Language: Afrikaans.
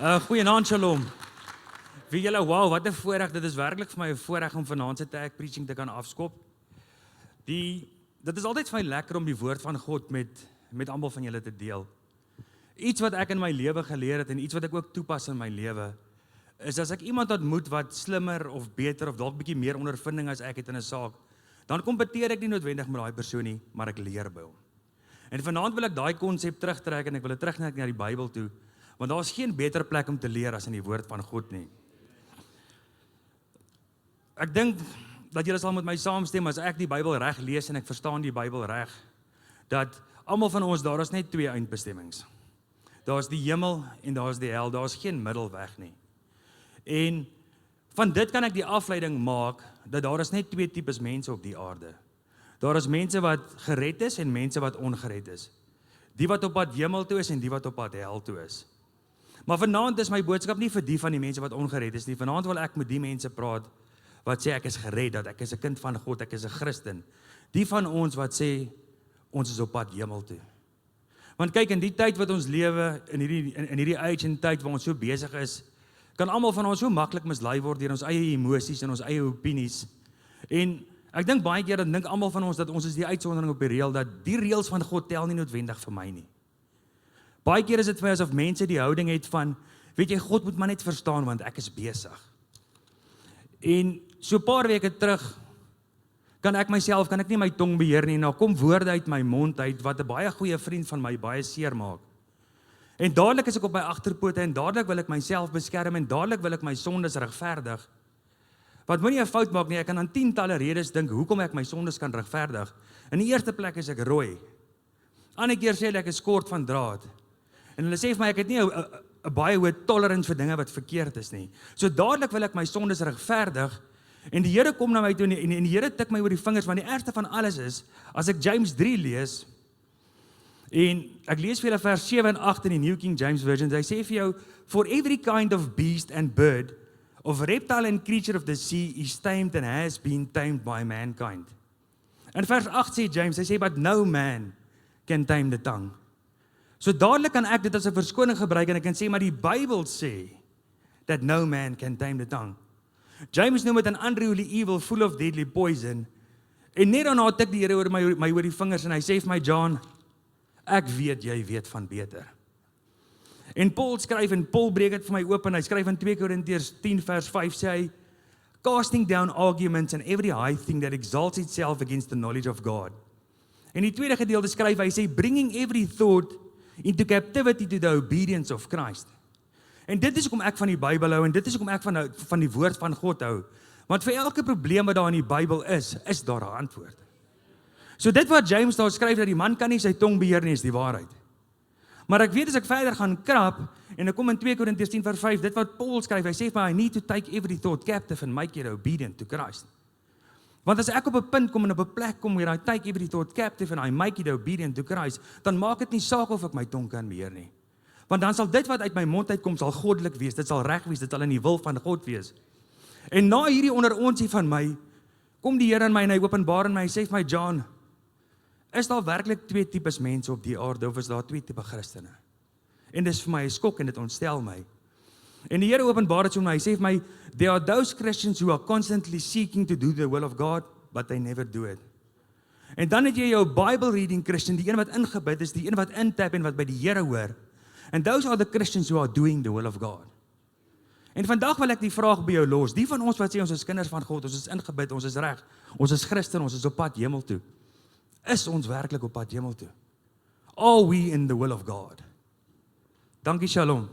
Goeienaand, Shalom. Wie julle, wow, wat 'n voorreg. Dit is werklik vir my 'n voorreg om vanaand se tag preaching te kan afskop. Dit is altyd vir my lekker om die woord van God met almal van julle te deel. Iets wat ek in my lewe geleer het en iets wat ek ook toepas in my lewe, is as ek iemand ontmoet wat slimmer of beter of dalk bietjie meer ondervinding as ek het in 'n saak, dan kompeteer ek nie noodwendig met daai persoon nie, maar ek leer by hom. En vanaand wil ek daai konsep terugtrek en ek wil dit terugtrek na die Bybel toe, want daar is geen beter plek om te leer as in die woord van God nie. Ek dink dat julle sal met my saamstem as ek die Bybel reg lees en ek verstaan die Bybel reg, dat almal van ons, daar is net twee eindbestemmings. Daar is die hemel en daar is die hel, daar is geen middelweg nie. En van dit kan ek die afleiding maak, dat daar is net twee tipes mense op die aarde. Daar is mense wat gered is en mense wat ongered is. Die wat op pad hemel toe is en die wat op pad hel toe is. Maar vanaand is my boodskap nie vir die van die mense wat ongered is nie. Vanaand wil ek met die mense praat wat sê ek is gered, dat ek is 'n kind van God, ek is 'n Christen. Die van ons wat sê ons is op pad hemel toe. Want kyk, in die tyd wat ons lewe, in hierdie age en tyd waar ons so besig is, kan almal van ons so maklik mislei word deur ons eie emosies en ons eie opinies. En ek dink baie keer dan dink almal van ons dat ons is die uitsondering op die reël, dat die reëls van God tel nie noodwendig vir my nie. Baie keer is dit vir my asof mense die houding het van, weet jy, God moet maar net verstaan want ek is besig. En so 'n paar weke terug kan ek nie my tong beheer nie, en nou kom woorde uit my mond uit wat 'n baie goeie vriend van my baie seer maak. En dadelik is ek op my agterpote en dadelik wil ek myself beskerm en dadelik wil ek my sondes regverdig. Wat moenie 'n fout maak nie, ek kan aan tientalle redes dink hoekom ek my sondes kan regverdig. In die eerste plek is ek rooi. Ander keer sê hulle ek is kort van draad. En hulle sê vir my ek het nie 'n baie hoë tolerance vir dinge wat verkeerd is nie. So dadelik wil ek my sondes regverdig en die Here kom na my toe en die Here tik my oor die vingers, want die ergste van alles is as ek James 3 lees en ek lees vir julle vers 7 en 8 in die New King James Version. Hy sê vir jou, for every kind of beast and bird, of reptile and creature of the sea is tamed and has been tamed by mankind. In vers 8 sê James, hy sê, but no man can tame the tongue. So dadelik kan ek dit as 'n verskoning gebruik en ek kan sê, maar die Bybel sê that no man can tame the tongue. James noem dit an unruly evil full of deadly poison. En net daarna tik die Here oor my oor die vingers en hy sê vir my, John, ek weet jy weet van beter. En Paul skryf en Paul breek dit vir my oop en hy skryf in 2 Korintiërs 10 vers 5 sê hy, casting down arguments and every high thing that exalts itself against the knowledge of God. En die tweede gedeelte skryf hy sê, bringing every thought into captivity to the obedience of Christ. En dit is hoekom ek van die Bybel hou en dit is hoekom ek van die woord van God hou. Want vir elke probleem wat daar in die Bybel is daar 'n antwoord. So dit wat James daar skryf dat die man kan nie sy tong beheer nie, is die waarheid. Maar ek weet as ek verder gaan krap en ek kom in 2 Korintiërs 10 vers 5, dit wat Paul skryf, hy sê vir my, I need to take every thought captive and make it obedient to Christ. Want as ek op 'n punt kom en op 'n plek kom waar I take every thought captive and I make it obedient to Christ, dan maak dit nie saak of ek my tong kan beheer nie. Want dan sal dit wat uit my mond uitkom sal goddelik wees, dit sal reg wees, dit sal in die wil van God wees. En na hierdie onderonsie van my, kom die Here in my en hy openbaar in my, hy sê vir my, John, is daar werklik twee tipes mense op die aarde of is daar twee tipe Christene? En dis vir my 'n skok en dit ontstel my. En die Here openbaar dit so my, hy sê vir my, there are those Christians who are constantly seeking to do the will of God, but they never do it. En dan het jy jou Bible reading Christian, die een wat ingebid is, die een wat intap en wat by die Here hoor. And those are the Christians who are doing the will of God. En vandag wil ek die vraag by jou los, die van ons wat sê ons is kinders van God, ons is ingebid, ons is reg, ons is Christen, ons is op pad hemel toe. Is ons werklik op pad hemel toe? Are we in the will of God? Dankie, Shalom.